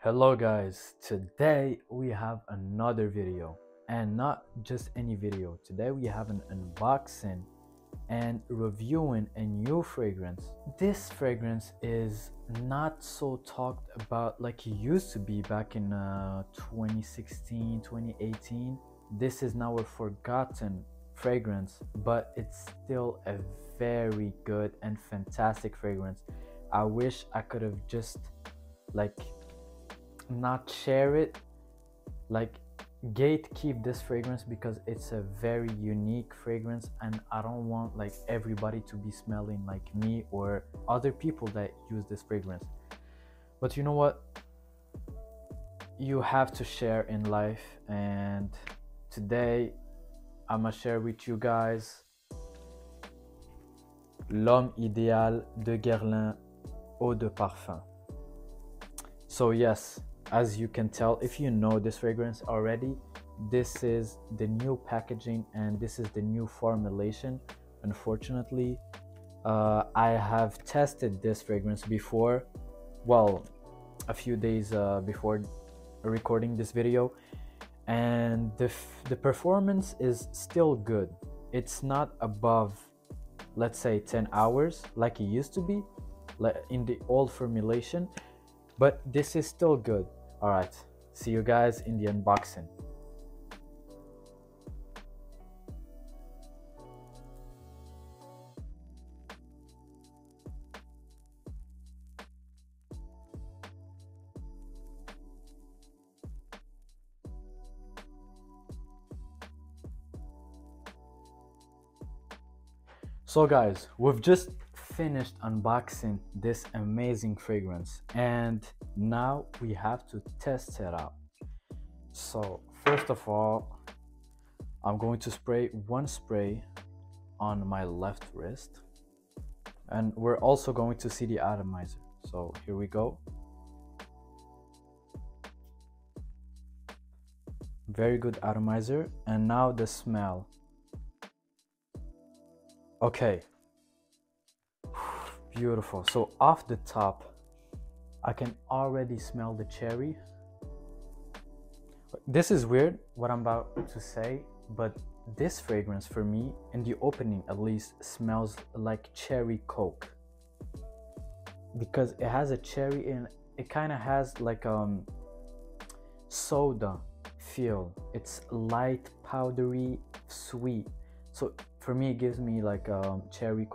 Hello guys, today we have another video, and not just any video. Today we have an unboxing and reviewing a new fragrance. This fragrance is not so talked about like it used to be back in 2016, 2018. This is now a forgotten fragrance, but it's still a very good and fantastic fragrance. I wish I could have just like not share it, like gatekeep this fragrance, because it's a very unique fragrance and I don't want like everybody to be smelling like me or other people that use this fragrance. But you know what, you have to share in life, and today I'm gonna share with you guys L'Homme Idéal de Guerlain Eau de Parfum. So yes, as you can tell, if you know this fragrance already, this is the new packaging and this is the new formulation. Unfortunately, I have tested this fragrance before, well, a few days before recording this video, and the performance is still good. It's not above, let's say, 10 hours like it used to be, like in the old formulation, but this is still good. All right, see you guys in the unboxing. So guys, we've just finished unboxing this amazing fragrance and now we have to test it out. So first of all, I'm going to spray one spray on my left wrist, and we're also going to see the atomizer. So here we go. Very good atomizer. And now the smell. Okay, beautiful. So off the top, I can already smell the cherry. This is weird what I'm about to say, but this fragrance for me, in the opening at least, smells like cherry Coke, because it has a cherry in it. Kind of has like soda feel. It's light, powdery, sweet. So for me, it gives me like cherry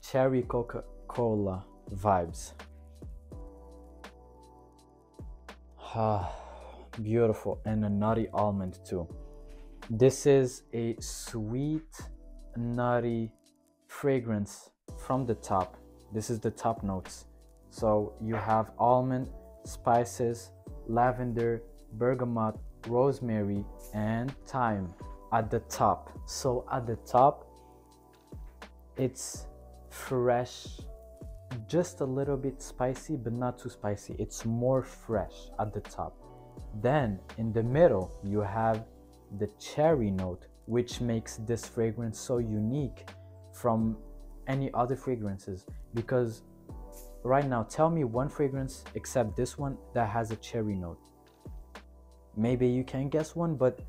cherry Coca-Cola vibes. Beautiful. And a nutty almond too. This is a sweet, nutty fragrance from the top. This is the top notes. So you have almond, spices, lavender, bergamot, rosemary, and thyme at the top. So at the top, it's fresh, just a little bit spicy, but not too spicy. It's more fresh at the top. Then in the middle, you have the cherry note, which makes this fragrance so unique from any other fragrances. Because right now, tell me one fragrance except this one that has a cherry note. Maybe you can guess one, but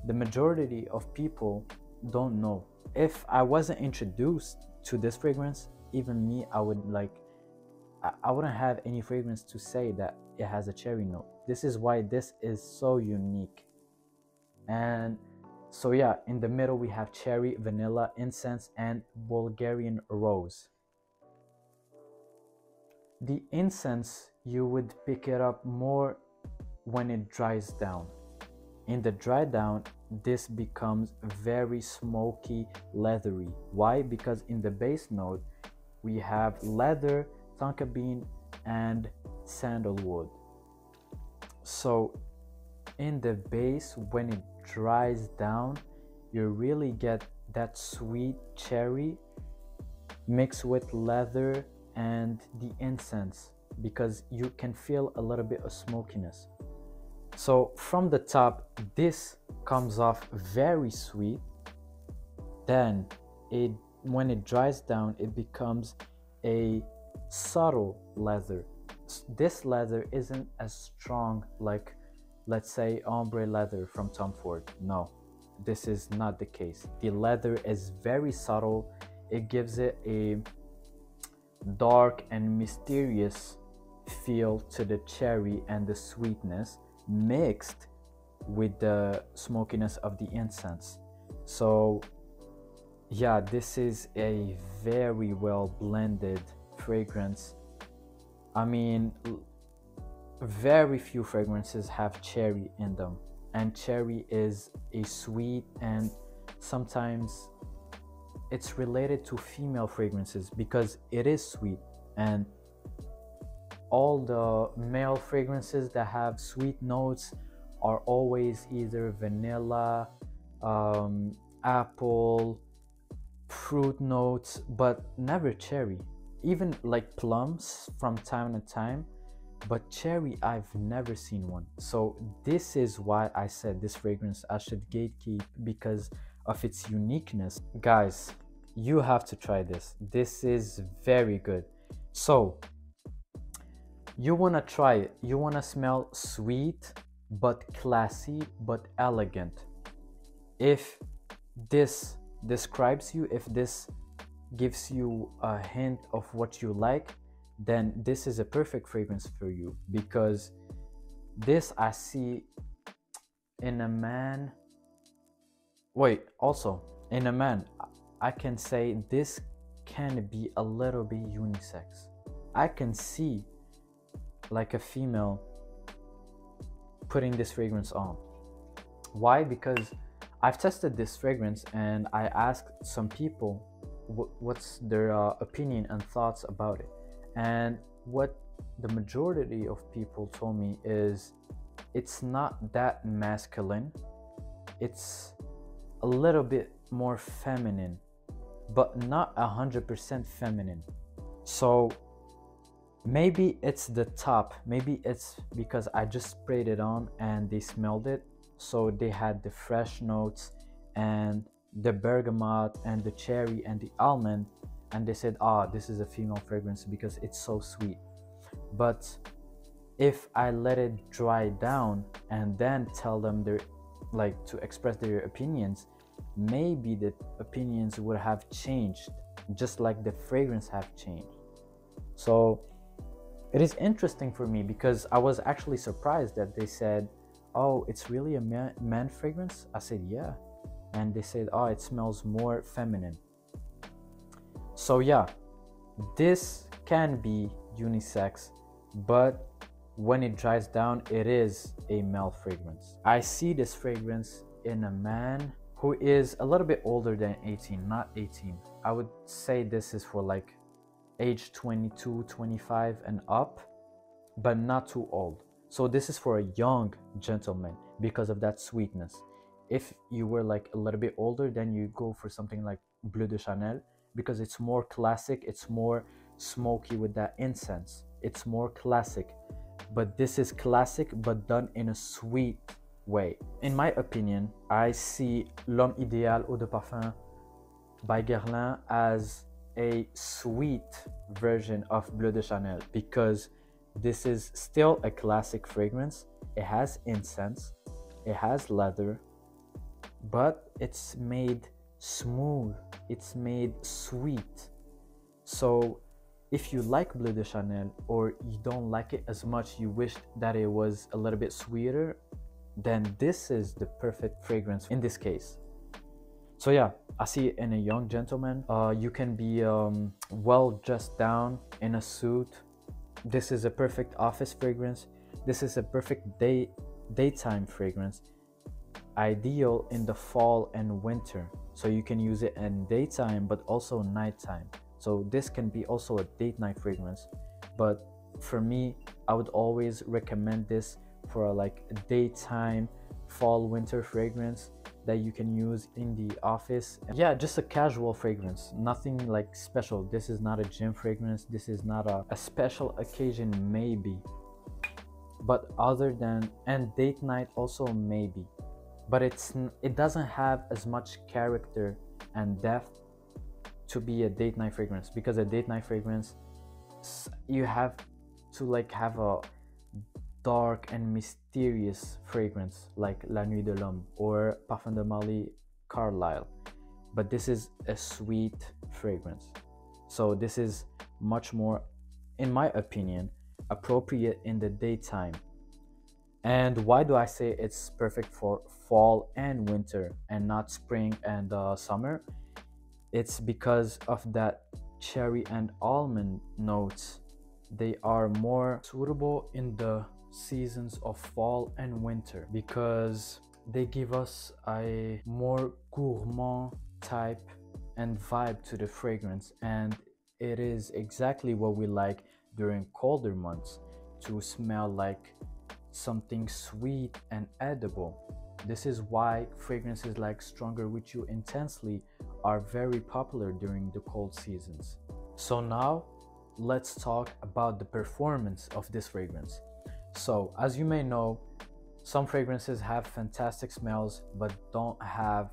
the majority of people don't know. If I wasn't introduced to this fragrance, even me, I wouldn't have any fragrance to say that it has a cherry note. This is why this is so unique. And so yeah, in the middle we have cherry, vanilla, incense, and Bulgarian rose. The incense, you would pick it up more when it dries down. In the dry down, this becomes very smoky, leathery. Why? Because in the base note, we have leather, tonka bean, and sandalwood. So in the base, when it dries down, you really get that sweet cherry mixed with leather and the incense, because you can feel a little bit of smokiness. So from the top, this comes off very sweet. Then when it dries down, it becomes a subtle leather. this leather isn't as strong like, let's say, ombre leather from Tom Ford. No, this is not the case. The leather is very subtle. It gives it a dark and mysterious feel to the cherry and the sweetness mixed with the smokiness of the incense. So yeah, this is a very well blended fragrance. I mean, very few fragrances have cherry in them, and cherry is a sweet, and sometimes it's related to female fragrances because it is sweet, and all the male fragrances that have sweet notes are always either vanilla, apple, fruit notes, but never cherry. Even like plums from time to time, but cherry I've never seen one. So this is why I said this fragrance I should gatekeep, because of its uniqueness. Guys, you have to try this. This is very good. So you want to try it. You want to smell sweet but classy but elegant. If this describes you, if this gives you a hint of what you like, then this is a perfect fragrance for you, because this I see in a man. Wait, also in a man, I can say this can be a little bit unisex. I can see like a female putting this fragrance on. Why? Because I've tested this fragrance and I asked some people what's their opinion and thoughts about it, and what the majority of people told me is it's not that masculine, it's a little bit more feminine, but not 100% feminine. So maybe it's the top, maybe it's because I just sprayed it on and they smelled it, so they had the fresh notes and the bergamot and the cherry and the almond, and they said, ah, this is a female fragrance because it's so sweet. But if I let it dry down and then tell them their, like, to express their opinions, maybe the opinions would have changed, just like the fragrance have changed. So it is interesting for me because I was actually surprised that they said, oh, it's really a man fragrance. I said, yeah. And they said, oh, it smells more feminine. So yeah, this can be unisex, but when it dries down, it is a male fragrance. I see this fragrance in a man who is a little bit older than 18, not 18. I would say this is for like age 22, 25 and up, but not too old. So this is for a young gentleman because of that sweetness. If you were like a little bit older, then you go for something like Bleu de Chanel because it's more classic, it's more smoky with that incense. It's more classic, but this is classic but done in a sweet way. In my opinion, I see L'Homme Idéal Eau de Parfum by Guerlain as a sweet version of Bleu de Chanel because this is still a classic fragrance. It has incense, it has leather, but it's made smooth, it's made sweet. So if you like Bleu de Chanel or you don't like it as much, you wish that it was a little bit sweeter, then this is the perfect fragrance in this case. So yeah, I see it in a young gentleman. You can be well dressed down in a suit. This is a perfect office fragrance. This is a perfect daytime fragrance, ideal in the fall and winter. So you can use it in daytime but also nighttime. So this can be also a date night fragrance, but for me, I would always recommend this for like a daytime fall winter fragrance that you can use in the office. Yeah, just a casual fragrance, nothing like special. This is not a gym fragrance, this is not a special occasion maybe, but other than, and date night also maybe, but it doesn't have as much character and depth to be a date night fragrance, because a date night fragrance, you have to like have a dark and mysterious fragrance like La Nuit de l'Homme or Parfum de Marly Carlisle, but this is a sweet fragrance. So this is much more, in my opinion, appropriate in the daytime. And why do I say it's perfect for fall and winter and not spring and summer? It's because of that cherry and almond notes. They are more suitable in the seasons of fall and winter because they give us a more gourmand type and vibe to the fragrance, and it is exactly what we like during colder months, to smell like something sweet and edible. This is why fragrances like Stronger With You Intensely are very popular during the cold seasons. So now let's talk about the performance of this fragrance. So as you may know, some fragrances have fantastic smells but don't have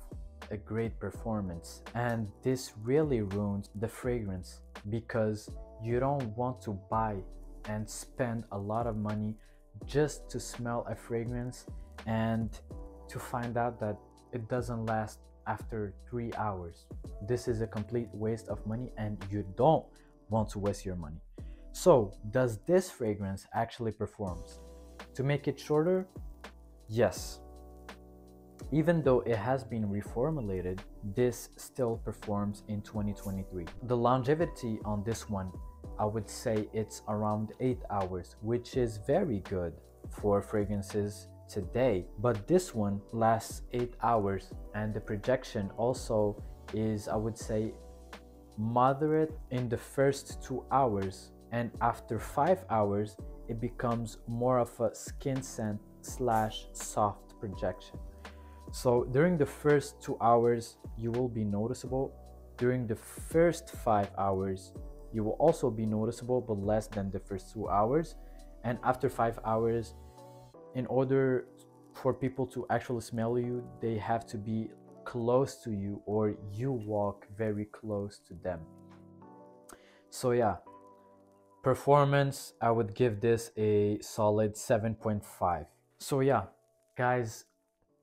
a great performance, and this really ruins the fragrance because you don't want to buy and spend a lot of money just to smell a fragrance and to find out that it doesn't last after 3 hours. This is a complete waste of money and you don't want to waste your money. So does this fragrance actually performs? To make it shorter, yes. Even though it has been reformulated, this still performs in 2023. The longevity on this one, I would say it's around 8 hours, which is very good for fragrances today. But this one lasts 8 hours, and the projection also is, I would say, moderate in the first 2 hours, and after 5 hours it becomes more of a skin scent slash soft projection. So during the first 2 hours you will be noticeable. During the first 5 hours you will also be noticeable, but less than the first 2 hours. And after 5 hours, in order for people to actually smell you, they have to be close to you or you walk very close to them. So yeah, performance, I would give this a solid 7.5. So yeah, guys,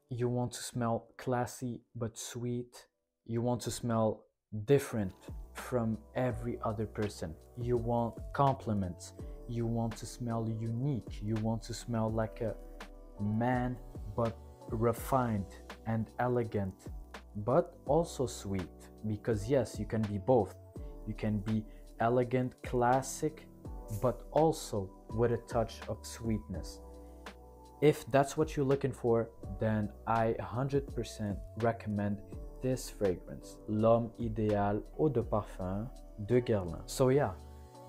you want to smell classy but sweet. You want to smell different from every other person. You want compliments. You want to smell unique. You want to smell like a man, but refined and elegant, but also sweet. Because yes, you can be both. You can be elegant, classic, but also with a touch of sweetness. If that's what you're looking for, then I 100% recommend this fragrance, L'Homme Idéal Eau de Parfum de Guerlain. So yeah,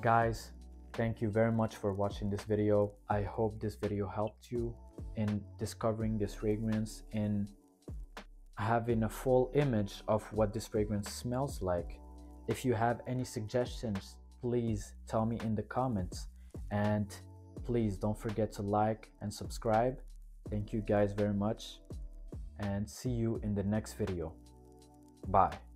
guys, thank you very much for watching this video. I hope this video helped you in discovering this fragrance, in having a full image of what this fragrance smells like. If you have any suggestions, please tell me in the comments, and please don't forget to like and subscribe. Thank you guys very much, and see you in the next video. Bye.